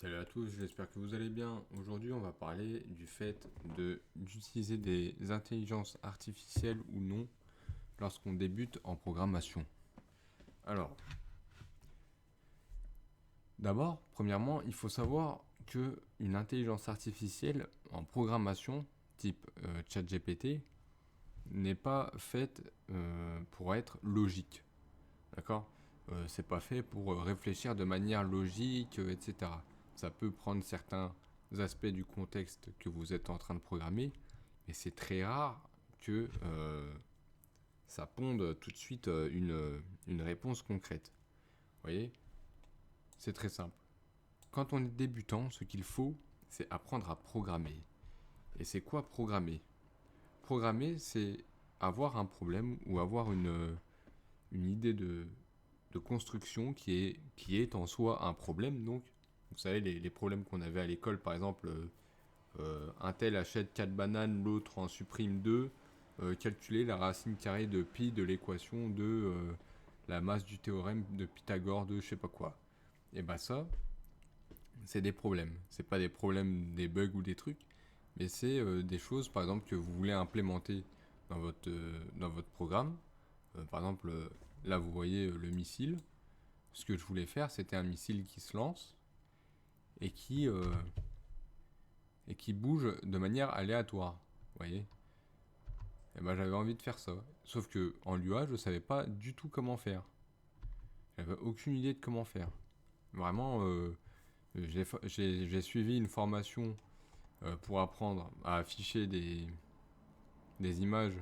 Salut à tous, j'espère que vous allez bien. Aujourd'hui, on va parler du fait d'utiliser des intelligences artificielles ou non lorsqu'on débute en programmation. Alors, d'abord, premièrement, il faut savoir que une intelligence artificielle en programmation, type ChatGPT, n'est pas faite pour être logique. D'accord. C'est pas fait pour réfléchir de manière logique, etc. Ça peut prendre certains aspects du contexte que vous êtes en train de programmer, mais c'est très rare que ça ponde tout de suite une réponse concrète. Vous voyez. C'est très simple. Quand on est débutant, ce qu'il faut, c'est apprendre à programmer. Et c'est quoi programmer? Programmer, c'est avoir un problème ou avoir une idée de construction qui est en soi un problème. Donc, vous savez, les problèmes qu'on avait à l'école, par exemple, un tel achète 4 bananes, l'autre en supprime 2, calculer la racine carrée de pi de l'équation de la masse du théorème de Pythagore de je sais pas quoi. Et bah ça, c'est des problèmes. C'est pas des problèmes, des bugs ou des trucs, mais c'est des choses, par exemple, que vous voulez implémenter dans votre programme. Par exemple, là, vous voyez le missile. Ce que je voulais faire, c'était un missile qui se lance et qui bouge de manière aléatoire. Vous voyez. Et ben, j'avais envie de faire ça. Sauf que en Lua, je savais pas du tout comment faire. J'avais aucune idée de comment faire. Vraiment, j'ai suivi une formation pour apprendre à afficher des images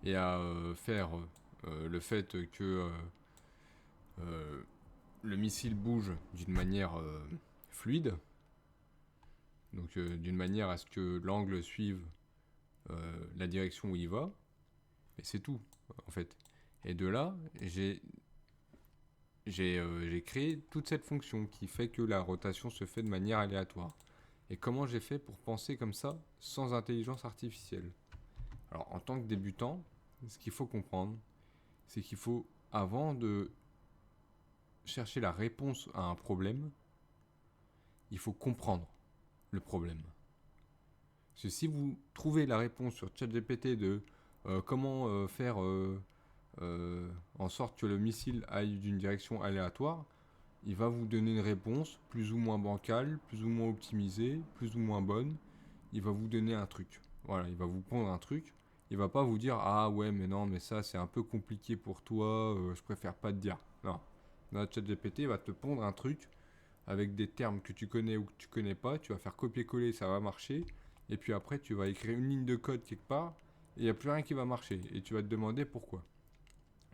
et à faire le fait que le missile bouge d'une manière fluide. Donc d'une manière à ce que l'angle suive la direction où il va. Et c'est tout, en fait. Et de là, j'ai créé toute cette fonction qui fait que la rotation se fait de manière aléatoire. Et comment j'ai fait pour penser comme ça sans intelligence artificielle? Alors en tant que débutant, ce qu'il faut comprendre, c'est qu'il faut, avant de chercher la réponse à un problème, il faut comprendre le problème. Parce que si vous trouvez la réponse sur ChatGPT de comment faire en sorte que le missile aille d'une direction aléatoire, il va vous donner une réponse plus ou moins bancale, plus ou moins optimisée, plus ou moins bonne. Il va vous donner un truc. Voilà, il va vous pondre un truc. Il va pas vous dire ah ouais mais non mais ça c'est un peu compliqué pour toi, je préfère pas te dire. Non. Dans ChatGPT, il va te pondre un truc avec des termes que tu connais ou que tu connais pas. Tu vas faire copier-coller, ça va marcher. Et puis après, tu vas écrire une ligne de code quelque part et il n'y a plus rien qui va marcher. Et tu vas te demander pourquoi.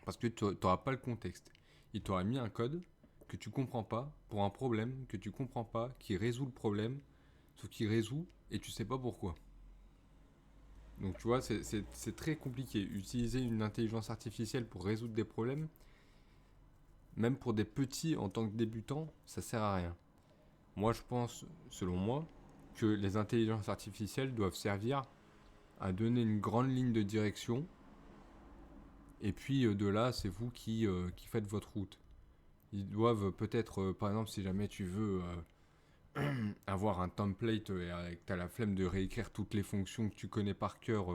Parce que tu n'auras pas le contexte. Il t'aura mis un code que tu comprends pas pour un problème que tu comprends pas, qui résout le problème, sauf qu'il résout et tu sais pas pourquoi. Donc tu vois, c'est très compliqué. Utiliser une intelligence artificielle pour résoudre des problèmes, même pour des petits en tant que débutants, ça sert à rien. Moi je pense, selon moi, que les intelligences artificielles doivent servir à donner une grande ligne de direction. Et puis de là, c'est vous qui faites votre route. Ils doivent peut-être, par exemple, si jamais tu veux avoir un template et que tu as la flemme de réécrire toutes les fonctions que tu connais par cœur,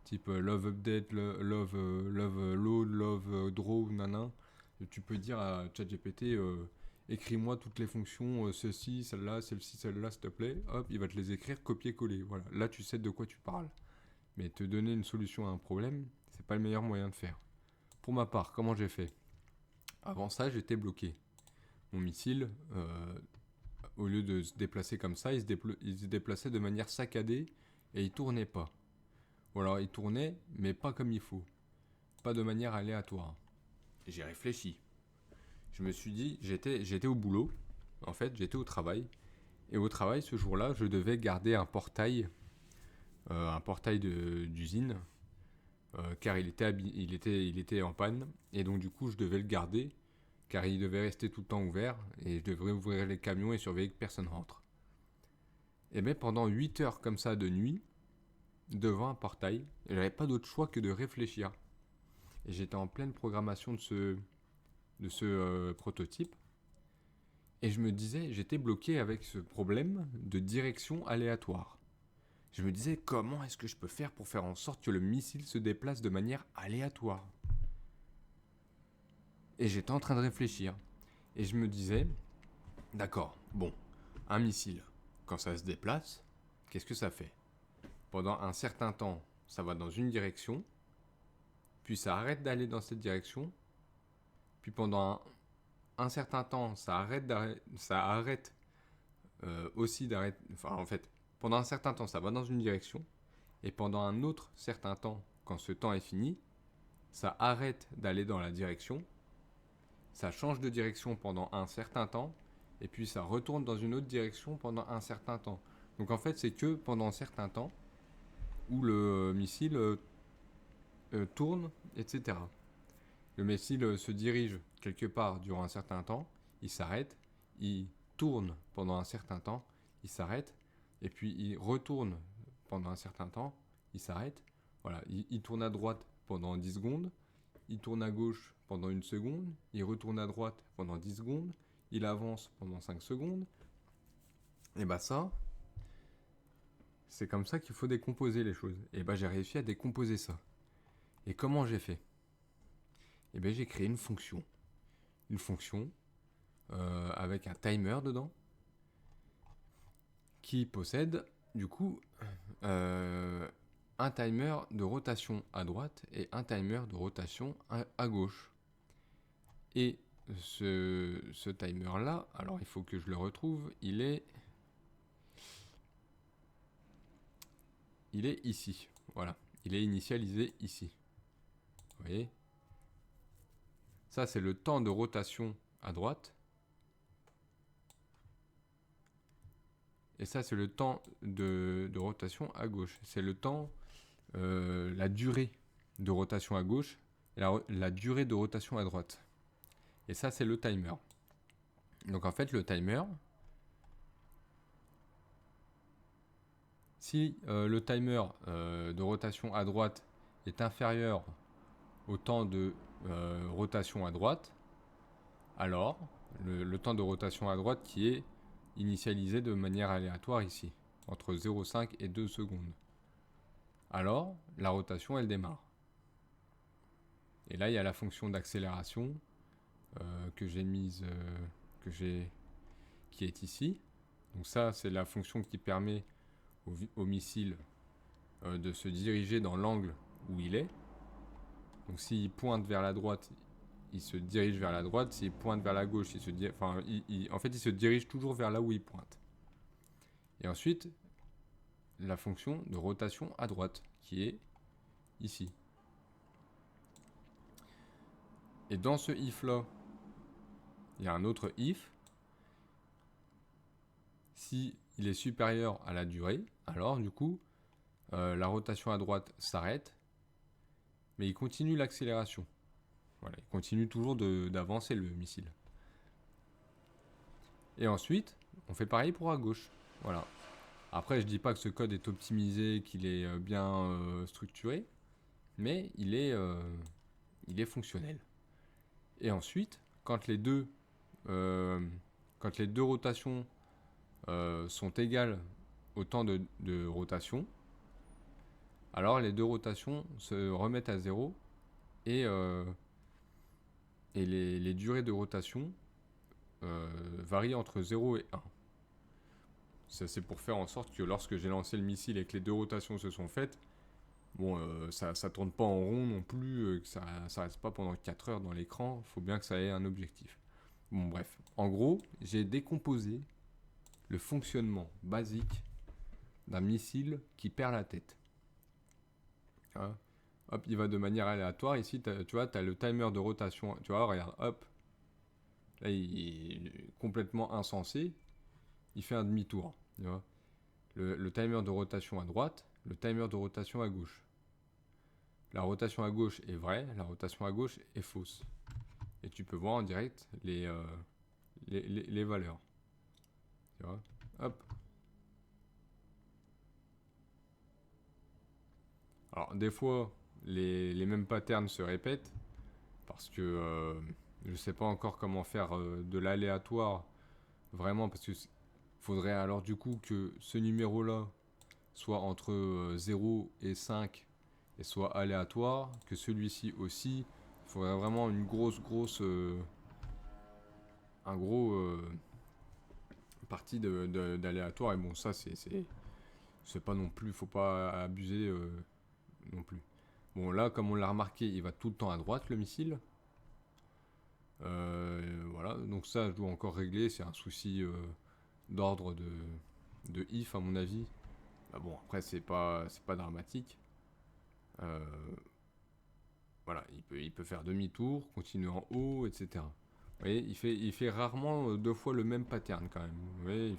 type love update, love load, love draw, nanan, tu peux dire à ChatGPT écris-moi toutes les fonctions, ceci, celle-là, celle-ci, celle-là, s'il te plaît. Hop, il va te les écrire, copier-coller. Voilà, là tu sais de quoi tu parles. Mais te donner une solution à un problème, c'est pas le meilleur moyen de faire. Pour ma part, comment j'ai fait? Avant ça, j'étais bloqué. Mon missile, au lieu de se déplacer comme ça, il se déplaçait de manière saccadée et il tournait pas. Ou alors il tournait, mais pas comme il faut. Pas de manière aléatoire. Et j'ai réfléchi. Je me suis dit, j'étais au boulot. En fait, j'étais au travail. Et au travail, ce jour-là, je devais garder un portail d'usine, car il était en panne. Et donc, du coup, je devais le garder, car il devait rester tout le temps ouvert. Et je devrais ouvrir les camions et surveiller que personne rentre. Et bien, pendant 8 heures comme ça de nuit, devant un portail, j'avais pas d'autre choix que de réfléchir. Et j'étais en pleine programmation de ce prototype. Et je me disais, j'étais bloqué avec ce problème de direction aléatoire. Je me disais, comment est-ce que je peux faire pour faire en sorte que le missile se déplace de manière aléatoire? Et j'étais en train de réfléchir. Et je me disais, d'accord, bon, un missile, quand ça se déplace, qu'est-ce que ça fait? Pendant un certain temps, ça va dans une direction, puis ça arrête d'aller dans cette direction, puis pendant un certain temps, ça arrête aussi d'arrêter. Enfin, en fait, pendant un certain temps, ça va dans une direction, et pendant un autre certain temps, quand ce temps est fini, ça arrête d'aller dans la direction, ça change de direction pendant un certain temps, et puis ça retourne dans une autre direction pendant un certain temps. Donc en fait, c'est que pendant un certain temps où le missile tourne, etc. Le missile se dirige quelque part durant un certain temps, il s'arrête, il tourne pendant un certain temps, il s'arrête, et puis il retourne pendant un certain temps, il s'arrête. Voilà, il tourne à droite pendant 10 secondes, il tourne à gauche pendant 1 seconde, il retourne à droite pendant 10 secondes, il avance pendant 5 secondes. Et bah ça, c'est comme ça qu'il faut décomposer les choses. Et bah j'ai réussi à décomposer ça. Et comment j'ai fait? Et bien j'ai créé une fonction. Une fonction avec un timer dedans qui possède du coup un timer de rotation à droite et un timer de rotation à gauche. Et ce timer là, alors il faut que je le retrouve, il est ici. Voilà, il est initialisé ici. Vous voyez? Ça c'est le temps de rotation à droite. Et ça c'est le temps de rotation à gauche. C'est le temps, la durée de rotation à gauche et la durée de rotation à droite. Et ça c'est le timer. Donc en fait le timer, si le timer de rotation à droite est inférieur au temps de rotation à droite, alors le temps de rotation à droite qui est initialisé de manière aléatoire ici, entre 0,5 et 2 secondes. Alors la rotation elle démarre. Et là il y a la fonction d'accélération que j'ai mise, qui est ici. Donc ça c'est la fonction qui permet au missile de se diriger dans l'angle où il est. Donc s'il pointe vers la droite, il se dirige vers la droite. S'il pointe vers la gauche, il se dirige toujours vers là où il pointe. Et ensuite, la fonction de rotation à droite, qui est ici. Et dans ce if-là, il y a un autre if. Si il est supérieur à la durée, alors du coup, la rotation à droite s'arrête, mais il continue l'accélération. Voilà, il continue toujours d'avancer le missile. Et ensuite, on fait pareil pour à gauche. Voilà. Après, je dis pas que ce code est optimisé, qu'il est bien structuré, mais il est fonctionnel. Et ensuite, quand les deux rotations sont égales au temps de rotation, alors les deux rotations se remettent à zéro et les durées de rotation varient entre 0 et 1. Ça, c'est pour faire en sorte que lorsque j'ai lancé le missile et que les deux rotations se sont faites, bon, ça tourne pas en rond non plus, que ça reste pas pendant 4 heures dans l'écran, il faut bien que ça ait un objectif. Bon bref, en gros, j'ai décomposé le fonctionnement basique d'un missile qui perd la tête. Hein, hop, il va de manière aléatoire, ici tu vois, tu as le timer de rotation, tu vois, regarde, hop, là il est complètement insensé, il fait un demi-tour, tu vois. Le timer de rotation à droite, le timer de rotation à gauche. La rotation à gauche est vraie, la rotation à gauche est fausse. Et tu peux voir en direct les valeurs. Tu vois, hop. Alors des fois, les mêmes patterns se répètent parce que je ne sais pas encore comment faire de l'aléatoire Vraiment, parce que faudrait alors du coup que ce numéro-là soit entre 0 et 5 et soit aléatoire, que celui-ci aussi. Il faudrait vraiment une grosse, un gros partie d'aléatoire. Et bon, ça, c'est pas non plus, faut pas abuser non plus. Bon, là, comme on l'a remarqué, il va tout le temps à droite, le missile. Voilà, donc ça, je dois encore régler. C'est un souci d'ordre de if, à mon avis. Bah bon, après, c'est pas dramatique. Voilà, il peut faire demi-tour, continuer en haut, etc. Vous voyez, il fait rarement deux fois le même pattern quand même. Vous voyez,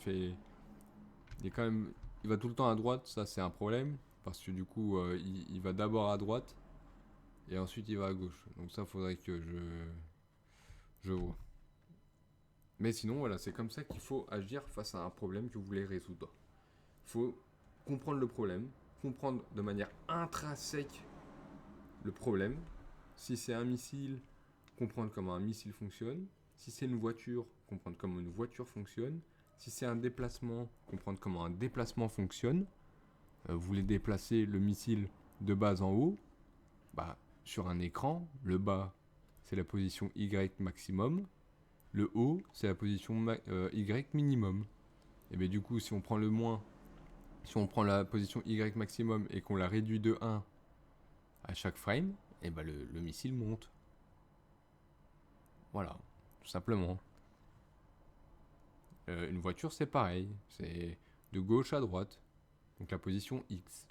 il est quand même, il va tout le temps à droite, ça c'est un problème, parce que du coup, il va d'abord à droite, et ensuite il va à gauche. Donc ça, faudrait que je vois. Mais sinon, voilà, c'est comme ça qu'il faut agir face à un problème que vous voulez résoudre. Il faut comprendre le problème, comprendre de manière intrinsèque le problème. Si c'est un missile, comprendre comment un missile fonctionne. Si c'est une voiture, comprendre comment une voiture fonctionne. Si c'est un déplacement, comprendre comment un déplacement fonctionne. Vous voulez déplacer le missile de bas en haut, bah, sur un écran, le bas, c'est la position Y maximum. Le haut, c'est la position Y minimum. Et bien du coup, si on prend le moins, si on prend la position Y maximum et qu'on la réduit de 1 à chaque frame, et ben le missile monte. Voilà, tout simplement. Une voiture, c'est pareil. C'est de gauche à droite. Donc la position X.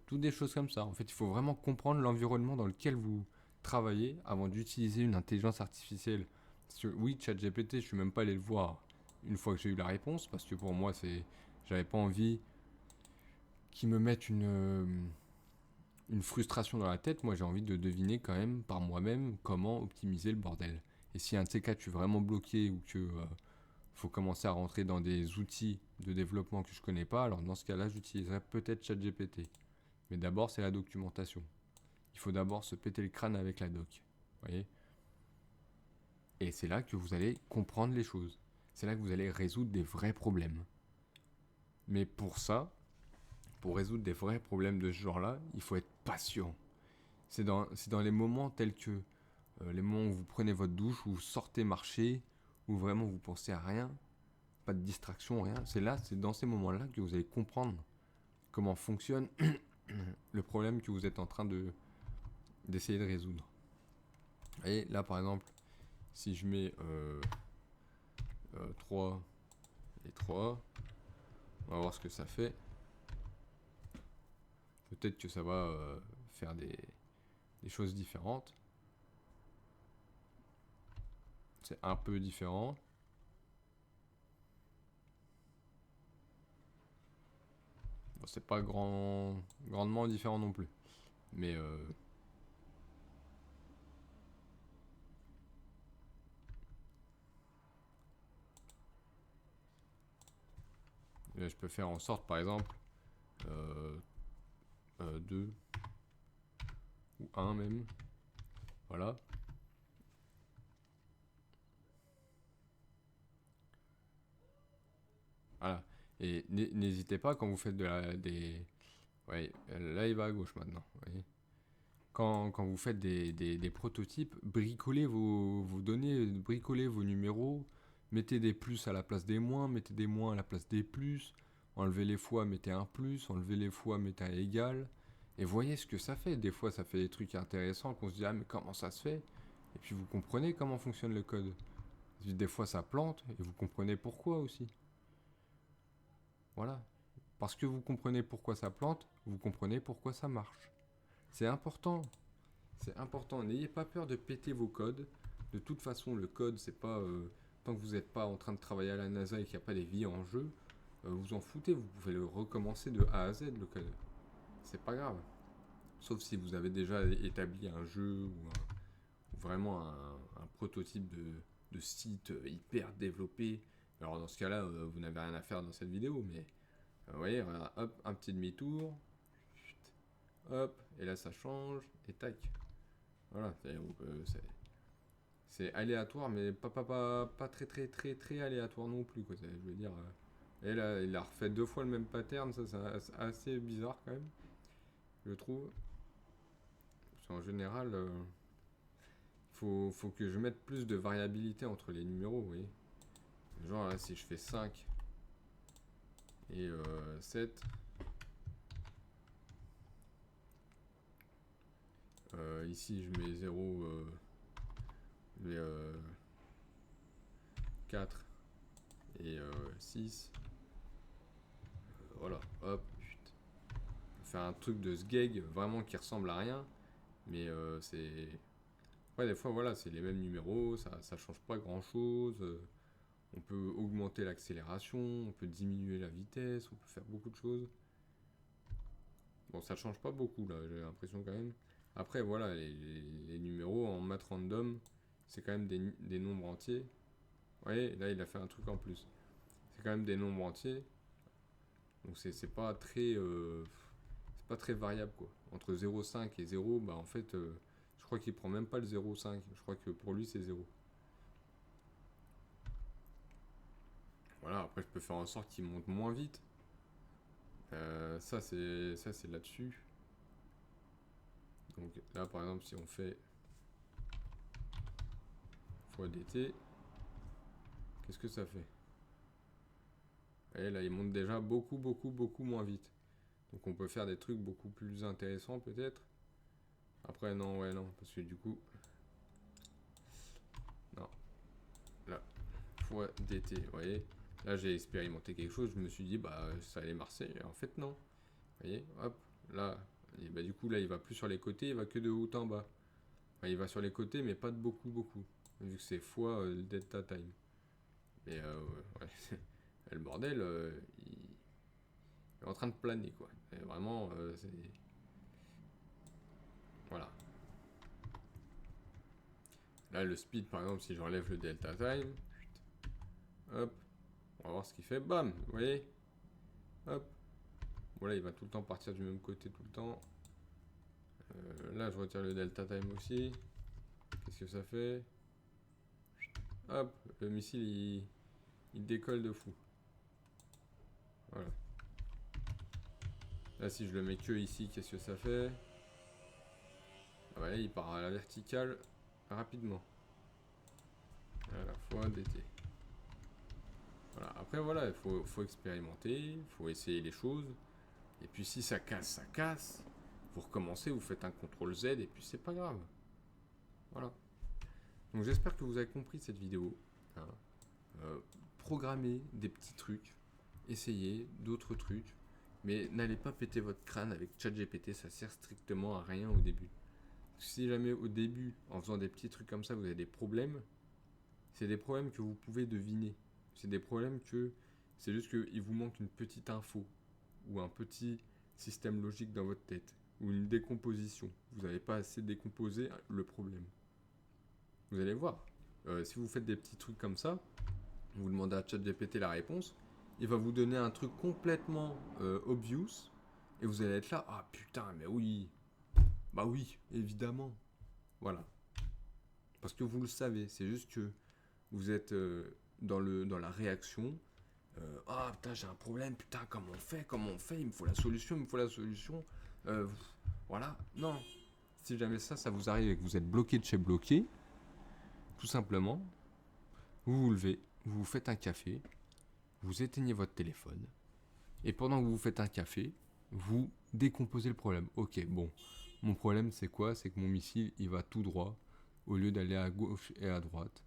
Toutes des choses comme ça. En fait, il faut vraiment comprendre l'environnement dans lequel vous travaillez avant d'utiliser une intelligence artificielle. Parce que, oui, ChatGPT, je suis même pas allé le voir une fois que j'ai eu la réponse, parce que pour moi, j'avais pas envie qu'ils me mettent une frustration dans la tête. Moi, j'ai envie de deviner quand même par moi-même comment optimiser le bordel. Et si un de ces cas, tu es vraiment bloqué ou que faut commencer à rentrer dans des outils de développement que je connais pas, alors dans ce cas-là, j'utiliserai peut-être ChatGPT. Mais d'abord, c'est la documentation. Il faut d'abord se péter le crâne avec la doc. Voyez. Et c'est là que vous allez comprendre les choses. C'est là que vous allez résoudre des vrais problèmes. Mais pour ça, pour résoudre des vrais problèmes de ce genre-là, il faut être patient. C'est dans les moments tels que les moments où vous prenez votre douche, où vous sortez marcher, où vraiment vous pensez à rien, pas de distraction, rien. C'est dans ces moments-là que vous allez comprendre comment fonctionne le problème que vous êtes en train d'essayer de résoudre. Et là, par exemple, si je mets 3 et 3, on va voir ce que ça fait. Peut-être que ça va faire des choses différentes. C'est un peu différent. Bon, c'est pas grandement différent non plus. Mais je peux faire en sorte, par exemple, 2 ou 1 même. Voilà. Voilà. Et n'hésitez pas quand vous faites des... Ouais, là il va à gauche maintenant. Vous voyez. Quand vous faites des prototypes, bricolez vos données, bricolez vos numéros, mettez des plus à la place des moins, mettez des moins à la place des plus, enlevez les fois, mettez un plus, enlevez les fois, mettez un égal, et voyez ce que ça fait. Des fois, ça fait des trucs intéressants qu'on se dit, ah mais comment ça se fait? Et puis vous comprenez comment fonctionne le code. Des fois, ça plante, et vous comprenez pourquoi aussi. Voilà. Parce que vous comprenez pourquoi ça plante, vous comprenez pourquoi ça marche. C'est important. C'est important. N'ayez pas peur de péter vos codes. De toute façon, le code, c'est pas. Tant que vous n'êtes pas en train de travailler à la NASA et qu'il n'y a pas des vies en jeu, vous en foutez. Vous pouvez le recommencer de A à Z, le code. C'est pas grave. Sauf si vous avez déjà établi un jeu ou vraiment un prototype de site hyper développé. Alors, dans ce cas-là, vous n'avez rien à faire dans cette vidéo, mais. Vous voyez, hop, un petit demi-tour. Hop, et là ça change, et tac. Voilà, c'est aléatoire, mais pas très très très très aléatoire non plus, quoi. Je veux dire, et là, il a refait 2 fois le même pattern, ça c'est assez bizarre quand même, je trouve. Parce qu'en général, faut que je mette plus de variabilité entre les numéros, vous voyez. Genre là, si je fais 5 et 7, ici je mets 0, je mets 4 et 6. Voilà, hop, chut. Faire un truc de sgeg vraiment qui ressemble à rien, mais c'est. Ouais, des fois, voilà, c'est les mêmes numéros, ça change pas grand chose. On peut augmenter l'accélération, on peut diminuer la vitesse, on peut faire beaucoup de choses. Bon, ça change pas beaucoup là, j'ai l'impression quand même. Après, voilà, les numéros en math random, c'est quand même des nombres entiers. Vous voyez, là, il a fait un truc en plus. C'est quand même des nombres entiers. Donc, c'est pas très. C'est pas très variable quoi. Entre 0,5 et 0, bah en fait, je crois qu'il prend même pas le 0,5. Je crois que pour lui, c'est 0. Voilà, après, je peux faire en sorte qu'il monte moins vite. Ça, c'est là-dessus. Donc là, par exemple, si on fait fois dt, qu'est-ce que ça fait? Et là, il monte déjà beaucoup moins vite. Donc on peut faire des trucs beaucoup plus intéressants peut-être. Après, non, ouais, non, parce que du coup, non. Là, fois dt, vous voyez. Là, j'ai expérimenté quelque chose, je me suis dit, bah, ça allait marcher. En fait, non. Vous voyez, hop, là, et bah, du coup, là, il va plus sur les côtés, il va que de haut en bas. Enfin, il va sur les côtés, mais pas de beaucoup. Vu que c'est fois le delta time. Et ouais, le bordel, il est en train de planer, quoi. Et vraiment, c'est. Voilà. Là, le speed, par exemple, si j'enlève le delta time, hop, on va voir ce qu'il fait. Bam, vous voyez. Hop. Voilà, il va tout le temps partir du même côté tout le temps. Là, je retire le delta time aussi. Qu'est-ce que ça fait? Hop, le missile, il décolle de fou. Voilà. Là, si je le mets que ici, qu'est-ce que ça fait? Ah ouais, il part à la verticale rapidement. À la fois dt. Voilà. Après, voilà, il faut expérimenter, il faut essayer les choses. Et puis, si ça casse, ça casse. Vous recommencez, vous faites un CTRL Z et puis c'est pas grave. Voilà. Donc, j'espère que vous avez compris cette vidéo. Hein. Programmez des petits trucs, essayez d'autres trucs, mais n'allez pas péter votre crâne avec ChatGPT, ça sert strictement à rien au début. Si jamais au début, en faisant des petits trucs comme ça, vous avez des problèmes, c'est des problèmes que vous pouvez deviner. C'est des problèmes que c'est juste qu'il vous manque une petite info ou un petit système logique dans votre tête ou une décomposition. Vous n'avez pas assez décomposé le problème. Vous allez voir. Si vous faites des petits trucs comme ça, vous demandez à ChatGPT la réponse, il va vous donner un truc complètement obvious et vous allez être là, ah putain, mais oui, bah oui, évidemment. Voilà. Parce que vous le savez, c'est juste que vous êtes dans la réaction. Ah putain, j'ai un problème, putain, comment on fait, il me faut la solution. Voilà, non. Si jamais ça vous arrive et que vous êtes bloqué de chez bloqué, tout simplement, vous vous levez, vous vous faites un café, vous éteignez votre téléphone, et pendant que vous vous faites un café, vous décomposez le problème. Ok, bon, mon problème c'est quoi? C'est que mon missile, il va tout droit, au lieu d'aller à gauche et à droite.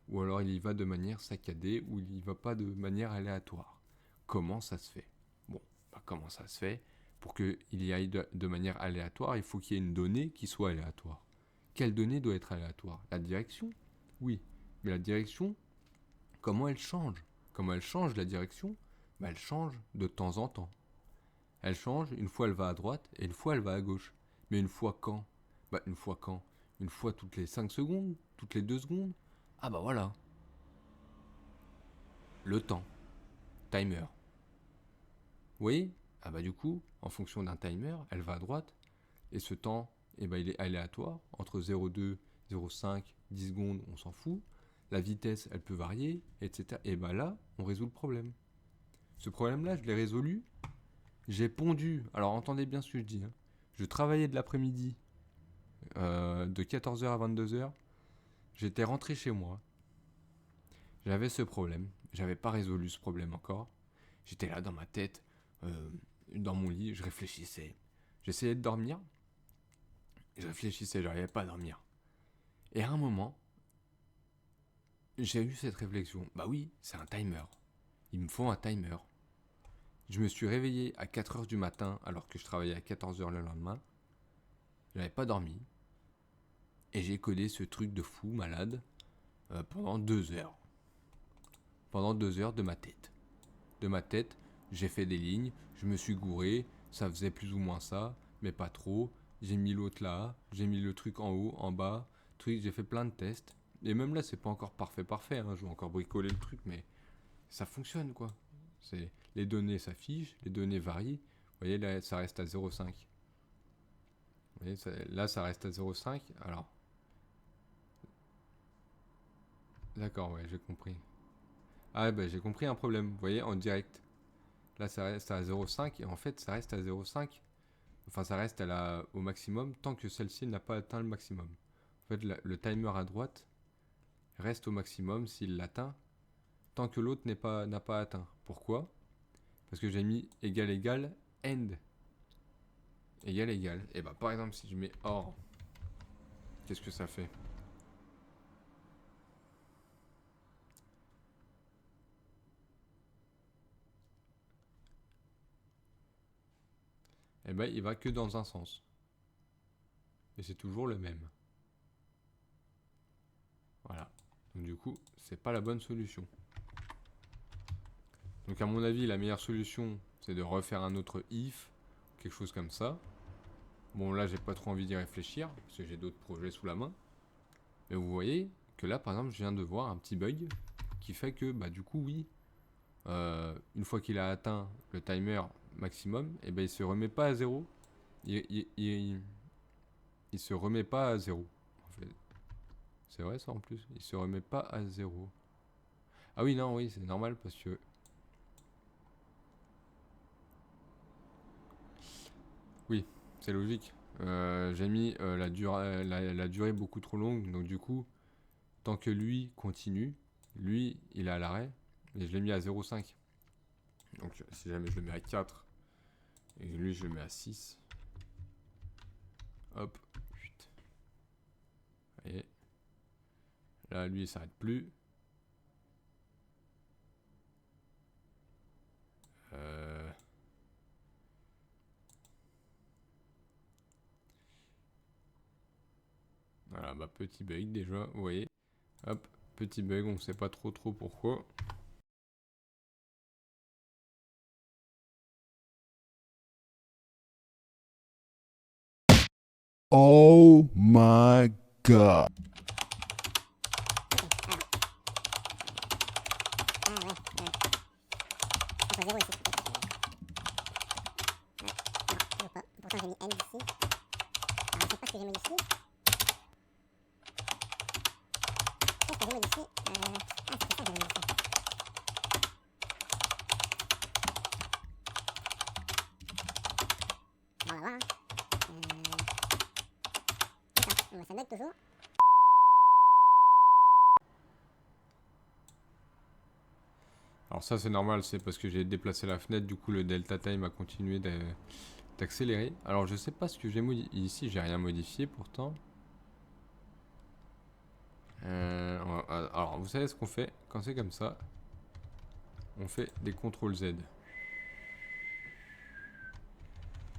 Ou alors il y va de manière saccadée, ou il y va pas de manière aléatoire. Comment ça se fait? Bon, bah, comment ça se fait? Pour qu'il y aille de manière aléatoire, il faut qu'il y ait une donnée qui soit aléatoire. Quelle donnée doit être aléatoire? La direction? Oui, mais la direction, comment elle change? Comment elle change la direction? Bah, elle change de temps en temps. Elle change, une fois elle va à droite et une fois elle va à gauche. Mais une fois quand? Bah une fois quand? Une fois toutes les 5 secondes? Toutes les 2 secondes? Ah bah voilà. Le temps. Timer. Vous voyez? Ah bah du coup, en fonction d'un timer, elle va à droite. Et ce temps, eh bah, il est aléatoire entre 0,2 0,5, 10 secondes, on s'en fout. La vitesse, elle peut varier, etc. Et ben là, on résout le problème. Ce problème-là, je l'ai résolu. J'ai pondu. Alors, entendez bien ce que je dis. Hein. Je travaillais de l'après-midi, de 14h à 22h. J'étais rentré chez moi. J'avais ce problème. J'avais pas résolu ce problème encore. J'étais là dans ma tête, dans mon lit, je réfléchissais. J'essayais de dormir. Je réfléchissais, j'arrivais pas à dormir. Et à un moment, j'ai eu cette réflexion. Bah oui, c'est un timer. Il me faut un timer. Je me suis réveillé à 4h du matin alors que je travaillais à 14h le lendemain. J'avais pas dormi. Et j'ai codé ce truc de fou, malade, pendant 2 heures. Pendant 2 heures de ma tête. De ma tête, j'ai fait des lignes, je me suis gouré, ça faisait plus ou moins ça, mais pas trop. J'ai mis l'autre là, j'ai mis le truc en haut, en bas, truc, j'ai fait plein de tests. Et même là, c'est pas encore parfait, hein, je vais encore bricoler le truc, mais ça fonctionne quoi. C'est, les données s'affichent, les données varient. Vous voyez, là, ça reste à 0,5. Vous voyez, là, ça reste à 0,5. Alors, d'accord, ouais, j'ai compris. Ah, bah, j'ai compris un problème, vous voyez, en direct. Là, ça reste à 0,5 et en fait, ça reste à 0,5. Enfin, ça reste au maximum tant que celle-ci n'a pas atteint le maximum. En fait, le timer à droite reste au maximum s'il l'atteint tant que l'autre n'a pas atteint. Pourquoi? Parce que j'ai mis égal égal end. Égal égal. Et bah, par exemple, si je mets or, qu'est-ce que ça fait? Eh ben, il va que dans un sens. Et c'est toujours le même. Voilà. Donc, du coup, c'est pas la bonne solution. Donc, à mon avis, la meilleure solution, c'est de refaire un autre if, quelque chose comme ça. Bon, là, j'ai pas trop envie d'y réfléchir, parce que j'ai d'autres projets sous la main. Mais vous voyez que là, par exemple, je viens de voir un petit bug qui fait que, bah, du coup, oui, une fois qu'il a atteint le timer maximum, et ben, il se remet pas à zéro. Il se remet pas à zéro. En fait. C'est vrai ça en plus. Il se remet pas à zéro. Ah oui, non, oui, c'est normal parce que. Oui, c'est logique. J'ai mis la durée beaucoup trop longue, donc du coup, tant que lui continue, lui, il est à l'arrêt, et je l'ai mis à 0,5. Donc si jamais je le mets à 4, et lui je le mets à 6, hop, 8. Et là, lui, il s'arrête plus. Voilà, bah petit bug déjà, vous voyez. Hop, petit bug, on sait pas trop pourquoi. Oh my god. Alors ça c'est normal, c'est parce que j'ai déplacé la fenêtre, du coup le delta time a continué d'accélérer. Alors je sais pas ce que j'ai modifié, ici j'ai rien modifié pourtant. Alors vous savez ce qu'on fait quand c'est comme ça? On fait des CTRL Z.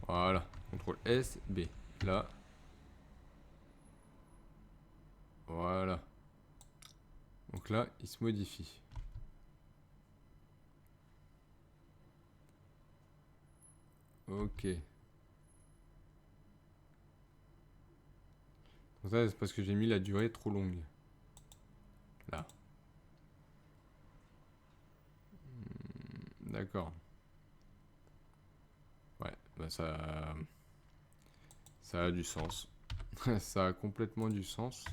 Voilà, CTRL S, B. Là. Voilà. Donc là, il se modifie. Ok. Donc ça, c'est parce que j'ai mis la durée trop longue. Là. D'accord. Ouais, bah ça a du sens. Ça a complètement du sens.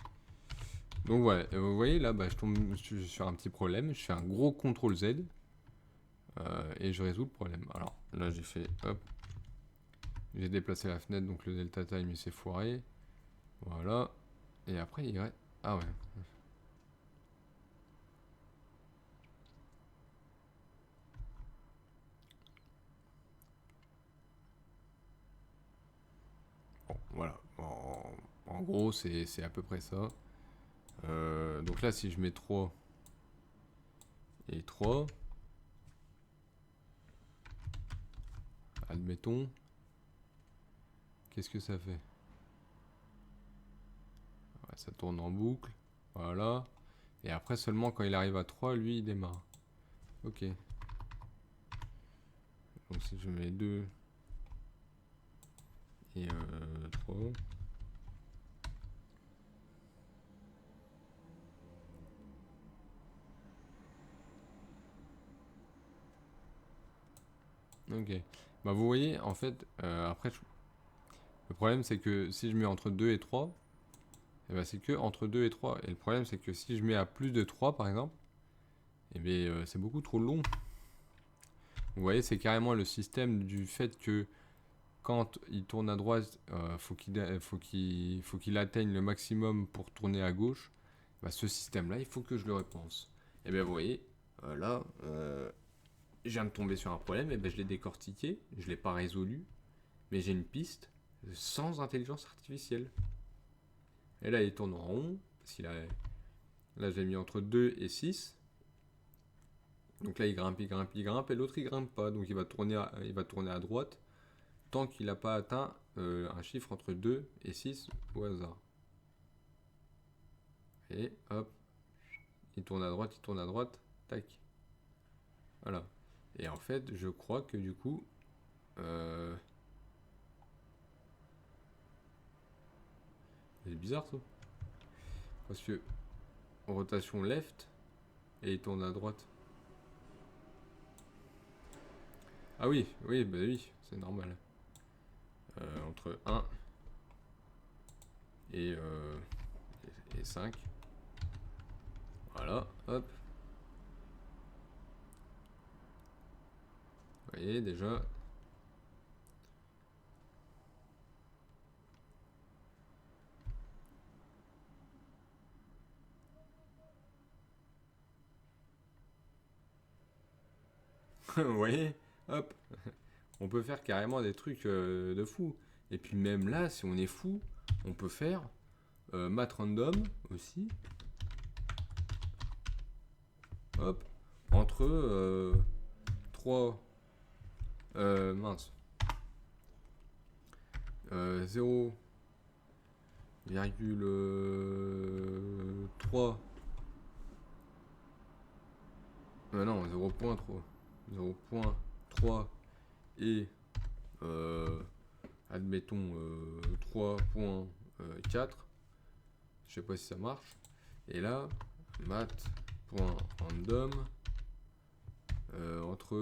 Donc ouais, vous voyez là, bah, je tombe sur un petit problème. Je fais un gros CTRL Z et je résous le problème. Alors là, j'ai fait hop, j'ai déplacé la fenêtre, donc le delta time il s'est foiré. Voilà. Et après, il reste. Ah ouais. Bon, voilà. En gros, c'est à peu près ça. Donc là, si je mets 3 et 3, admettons, qu'est-ce que ça fait? Ouais, ça tourne en boucle. Voilà. Et après, seulement quand il arrive à 3, lui, il démarre. Ok. Donc si je mets 2 et 3. Ok. Bah vous voyez, en fait, après, le problème c'est que si je mets entre 2 et 3, eh ben, c'est que entre 2 et 3. Et le problème c'est que si je mets à plus de 3 par exemple, eh bien, c'est beaucoup trop long. Vous voyez, c'est carrément le système du fait que quand il tourne à droite, faut qu'il atteigne le maximum pour tourner à gauche. Bah, ce système-là, il faut que je le repense. Et bien vous voyez, là, je viens de tomber sur un problème, et ben je l'ai décortiqué, je ne l'ai pas résolu, mais j'ai une piste sans intelligence artificielle. Et là, il tourne en rond, parce qu'il a... Là, j'ai mis entre 2 et 6. Donc là, il grimpe, il grimpe, il grimpe, et l'autre, il grimpe pas. Donc il va tourner à droite, tant qu'il n'a pas atteint un chiffre entre 2 et 6 au hasard. Et hop, il tourne à droite, tac. Voilà. Et en fait, je crois que du coup... c'est bizarre ça. Parce que rotation left, et il tourne à droite. Ah oui, oui, bah oui, c'est normal. Entre 1 et 5. Voilà, hop. Vous voyez déjà. Vous voyez, hop. On peut faire carrément des trucs de fou. Et puis même là, si on est fou, on peut faire math random aussi. Hop. Entre 3... mince. 0,3. Non, 0,3. 0,3 et admettons 3.4. Je sais pas si ça marche. Et là, math.random entre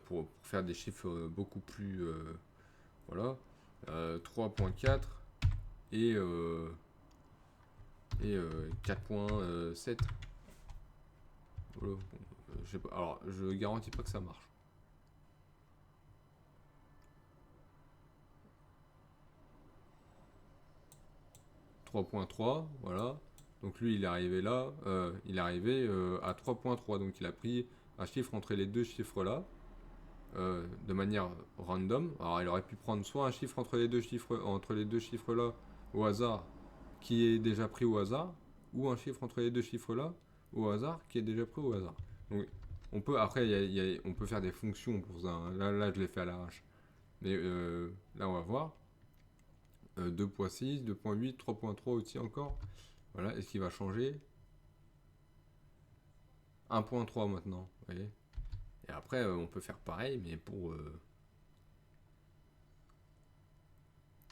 pour faire des chiffres beaucoup plus voilà 3.4 et 4.7. Voilà. Je sais pas. Alors, je garantis pas que ça marche. « 3.3, voilà. Donc lui, il est arrivé là. Il est arrivé à 3.3. Donc il a pris un chiffre entre les deux chiffres là. De manière random. Alors il aurait pu prendre soit un chiffre entre les deux chiffres là au hasard qui est déjà pris au hasard, ou un chiffre entre les deux chiffres là au hasard qui est déjà pris au hasard. Donc on peut après on peut faire des fonctions pour ça. Hein. Là je l'ai fait à l'arrache. Mais là on va voir 2.6, 2.8, 3.3 aussi encore. Voilà, est-ce qu'il va changer 1.3 maintenant, vous voyez. Et après on peut faire pareil mais pour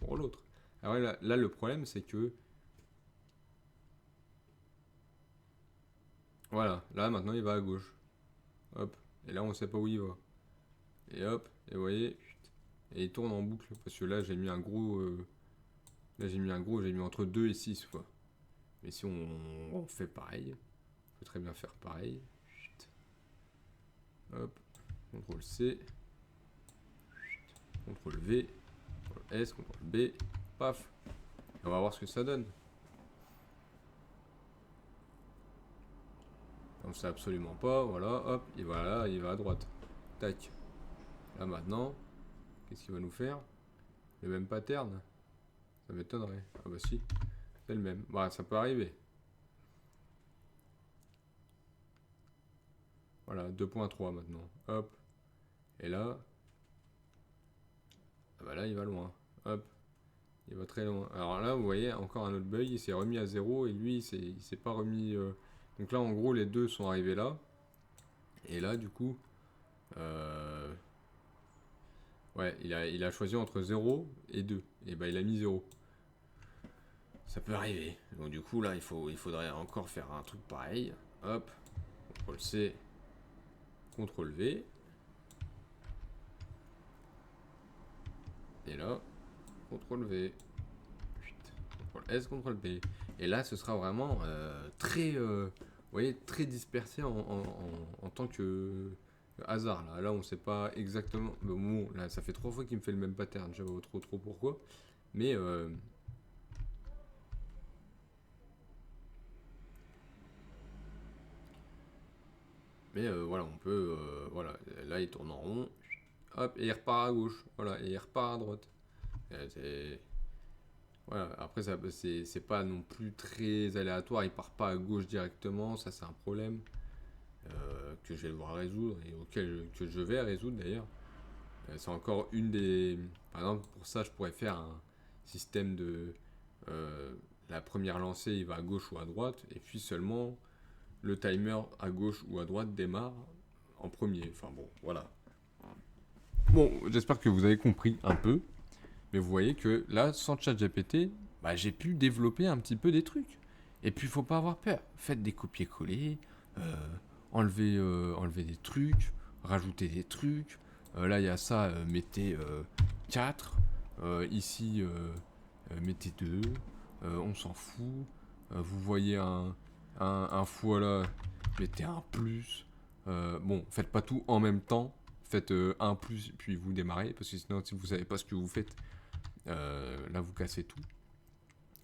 l'autre. Alors là, le problème, c'est que... Voilà, là, maintenant, il va à gauche. Hop. Et là, on sait pas où il va. Et hop, et vous voyez... Et il tourne en boucle. Parce que là, j'ai mis un gros... là, j'ai mis entre 2 et 6, quoi. Mais si on fait pareil, on peut très bien faire pareil. Chut. Hop, CTRL C, CTRL V, CTRL S, CTRL B, paf. Et on va voir ce que ça donne. On sait absolument pas, voilà, hop, et voilà, il va à droite. Tac. Là maintenant, qu'est-ce qu'il va nous faire? Le même pattern? Ça m'étonnerait. Ah bah si, c'est le même. Bah ça peut arriver. Voilà, 2.3 maintenant. Hop. Et là. Ah bah là il va loin. Hop. Il va très loin. Alors là vous voyez encore un autre bug. Il s'est remis à 0 et lui il s'est pas remis. Donc là en gros les deux sont arrivés là. Et là du coup. Ouais, il a choisi entre 0 et 2. Et bah il a mis 0. Ça peut arriver. Donc du coup là il faudrait encore faire un truc pareil. Hop. CTRL C. CTRL V. Et là, CTRL V. CTRL S, CTRL B. Et là, ce sera vraiment très, vous voyez, très dispersé en tant que hasard. Là, on ne sait pas exactement. Bon, là, ça fait 3 fois qu'il me fait le même pattern. Je sais pas trop pourquoi. Mais voilà, on peut. Voilà, là, il tourne en rond. Hop, et il repart à gauche. Voilà, et il repart à droite. Voilà, après, c'est pas non plus très aléatoire. Il part pas à gauche directement. Ça, c'est un problème que je vais devoir résoudre et que je vais résoudre d'ailleurs. C'est encore une des. Par exemple, pour ça, je pourrais faire un système de. La première lancée, il va à gauche ou à droite. Et puis seulement le timer à gauche ou à droite démarre en premier. Enfin bon, voilà. Bon, j'espère que vous avez compris un peu. Mais vous voyez que là, sans ChatGPT, bah, j'ai pu développer un petit peu des trucs. Et puis, il faut pas avoir peur. Faites des copier-coller, enlever des trucs, rajouter des trucs. Là, il y a ça, mettez 4. Ici, mettez 2. On s'en fout. Vous voyez un fois là, mettez un plus. Bon, faites pas tout en même temps. Faites un plus, puis vous démarrez. Parce que sinon, si vous savez pas ce que vous faites, là vous cassez tout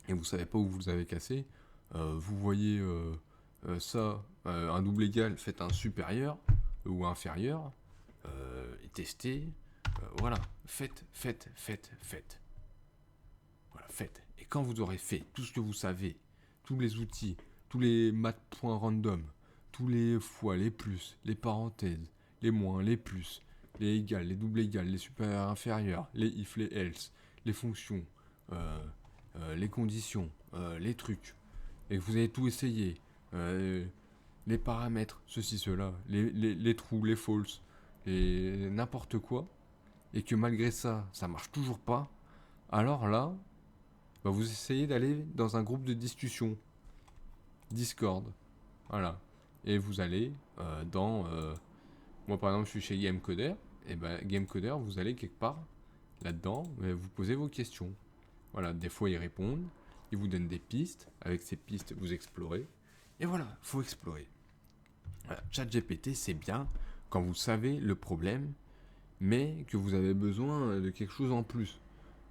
et vous savez pas où vous avez cassé. Vous voyez ça, un double égal, faites un supérieur ou inférieur et testez. Voilà, faites. Voilà, faites. Et quand vous aurez fait tout ce que vous savez, tous les outils, tous les math.random, tous les fois, les plus, les parenthèses, les moins, les plus, les égales, les doubles égales, les supérieurs inférieurs, les if, les else, les fonctions, les conditions, les trucs, et que vous avez tout essayé, les paramètres, ceci, cela, les trous, les false, et n'importe quoi, et que malgré ça, ça marche toujours pas, alors là, bah vous essayez d'aller dans un groupe de discussion, Discord, voilà, et vous allez dans, moi par exemple je suis chez GameCoder, et ben GameCoder, vous allez quelque part là-dedans, vous posez vos questions. Voilà, des fois ils répondent, ils vous donnent des pistes, avec ces pistes vous explorez, et voilà, faut explorer. Voilà, ChatGPT c'est bien quand vous savez le problème, mais que vous avez besoin de quelque chose en plus,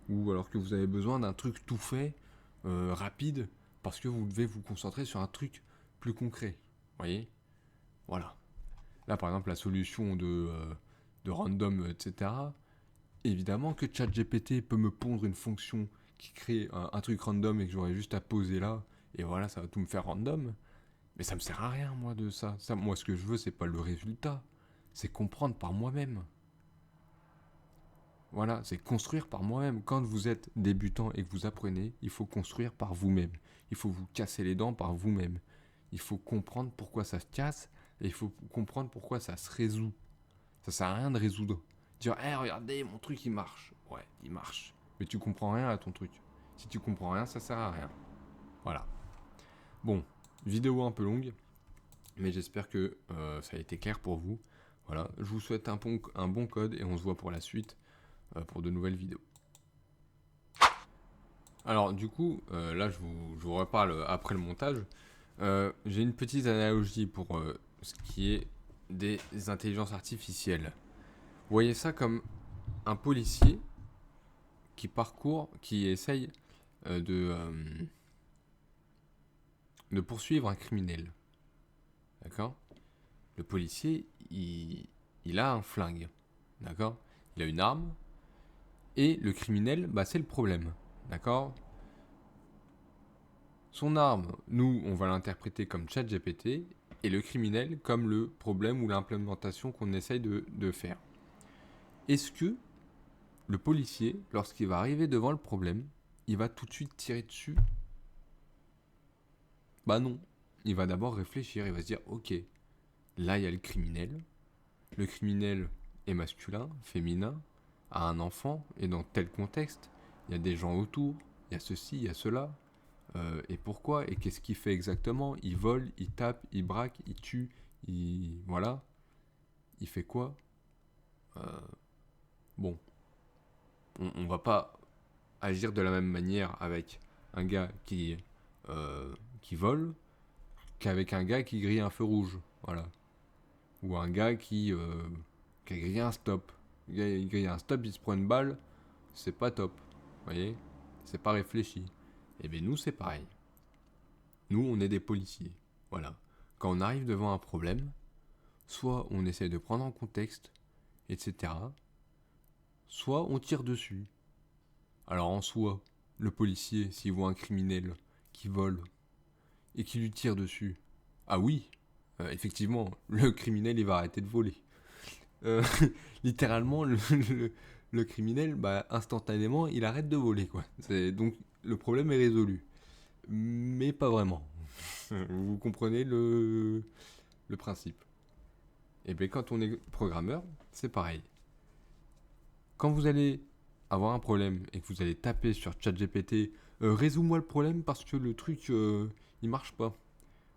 ou alors que vous avez besoin d'un truc tout fait, rapide, parce que vous devez vous concentrer sur un truc plus concret. Vous voyez? Voilà. Là par exemple la solution de random, etc. Évidemment que ChatGPT peut me pondre une fonction qui crée un truc random et que j'aurais juste à poser là, et voilà, ça va tout me faire random. Mais ça me sert à rien, moi, de ça. Moi, ce que je veux, c'est pas le résultat. C'est comprendre par moi-même. Voilà, c'est construire par moi-même. Quand vous êtes débutant et que vous apprenez, il faut construire par vous-même. Il faut vous casser les dents par vous-même. Il faut comprendre pourquoi ça se casse et il faut comprendre pourquoi ça se résout. Ça sert à rien de résoudre. Dire, hey, regardez, mon truc il marche. Ouais, il marche. Mais tu comprends rien à ton truc. Si tu comprends rien, ça sert à rien. Voilà. Bon, vidéo un peu longue, mais j'espère que ça a été clair pour vous. Voilà, je vous souhaite un bon code et on se voit pour la suite. pour de nouvelles vidéos. Alors du coup, là je vous reparle après le montage. J'ai une petite analogie pour ce qui est des intelligences artificielles. Vous voyez ça comme un policier qui essaye de poursuivre un criminel. D'accord ? Le policier, il a un flingue. D'accord ? Il a une arme. Et le criminel, c'est le problème. D'accord ? Son arme, nous, on va l'interpréter comme ChatGPT, et le criminel comme le problème ou l'implémentation qu'on essaye de faire. Est-ce que le policier, lorsqu'il va arriver devant le problème, il va tout de suite tirer dessus ? Non. Il va d'abord réfléchir, il va se dire, ok, là il y a le criminel. Le criminel est masculin, féminin, a un enfant, et dans tel contexte, il y a des gens autour, il y a ceci, il y a cela. Et pourquoi ? Et qu'est-ce qu'il fait exactement ? Il vole, il tape, il braque, il tue, voilà. Il fait quoi ? Bon. On va pas agir de la même manière avec un gars qui vole qu'avec un gars qui grille un feu rouge. Voilà. Ou un gars qui a grillé un stop. Il grille un stop, il se prend une balle, c'est pas top. Vous voyez ? C'est pas réfléchi. Et bien nous, c'est pareil. Nous, on est des policiers. Voilà. Quand on arrive devant un problème, soit on essaie de prendre en contexte, etc. Soit on tire dessus. Alors en soi, le policier, s'il voit un criminel qui vole et qui lui tire dessus, ah oui, effectivement, le criminel, il va arrêter de voler. Littéralement, le criminel, instantanément, il arrête de voler, quoi. Donc, le problème est résolu. Mais pas vraiment. Vous comprenez le principe. Et bien, quand on est programmeur, c'est pareil. Quand vous allez avoir un problème et que vous allez taper sur ChatGPT, résous-moi le problème parce que le truc, il marche pas.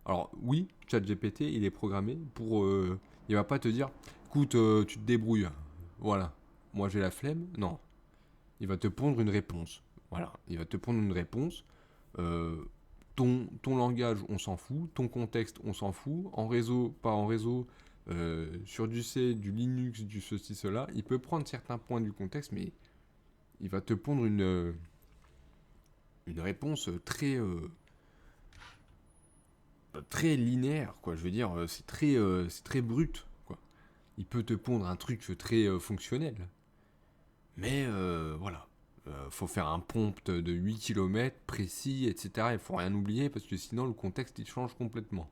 Alors oui, ChatGPT, il est programmé pour... il va pas te dire, écoute, tu te débrouilles. Voilà. Moi, j'ai la flemme. Non. Il va te pondre une réponse. Voilà. Il va te pondre une réponse. Ton langage, on s'en fout. Ton contexte, on s'en fout. En réseau, pas en réseau. Sur du C, du Linux, du ceci, cela. Il peut prendre certains points du contexte, mais il va te pondre une réponse très linéaire, quoi. Je veux dire, c'est très brut, quoi. Il peut te pondre un truc très fonctionnel. Mais voilà. Faut faire un prompt de 8 km précis, etc. Il faut rien oublier parce que sinon le contexte il change complètement.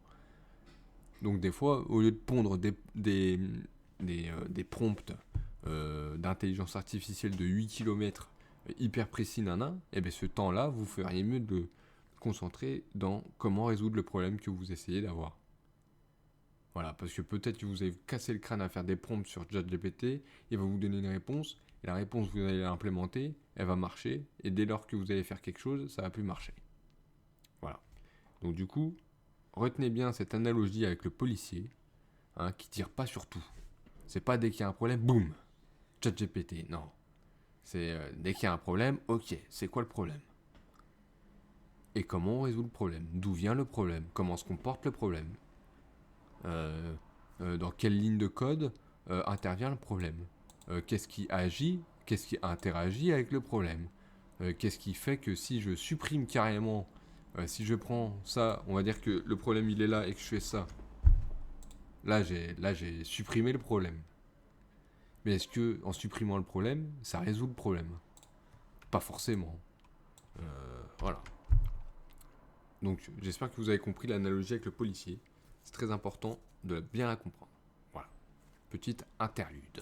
Donc des fois, au lieu de pondre des prompts d'intelligence artificielle de 8 km hyper précis, et bien ce temps-là, vous feriez mieux de le concentrer dans comment résoudre le problème que vous essayez d'avoir. Voilà, parce que peut-être que vous avez cassé le crâne à faire des prompts sur ChatGPT, il va vous donner une réponse, et la réponse, vous allez l'implémenter, elle va marcher, et dès lors que vous allez faire quelque chose, ça va plus marcher. Voilà. Donc du coup, retenez bien cette analogie avec le policier, qui tire pas sur tout. C'est pas dès qu'il y a un problème, boum, ChatGPT, non. C'est dès qu'il y a un problème, ok, c'est quoi le problème ? Et comment on résout le problème ? D'où vient le problème ? Comment se comporte le problème ? Dans quelle ligne de code intervient le problème ? Qu'est-ce qui agit ? Qu'est-ce qui interagit avec le problème ? Qu'est-ce qui fait que si je supprime carrément, si je prends ça, on va dire que le problème il est là et que je fais ça, là j'ai supprimé le problème. Mais est-ce que en supprimant le problème, ça résout le problème ? Pas forcément. Voilà. Donc j'espère que vous avez compris l'analogie avec le policier. C'est très important de bien la comprendre. Voilà. Petite interlude.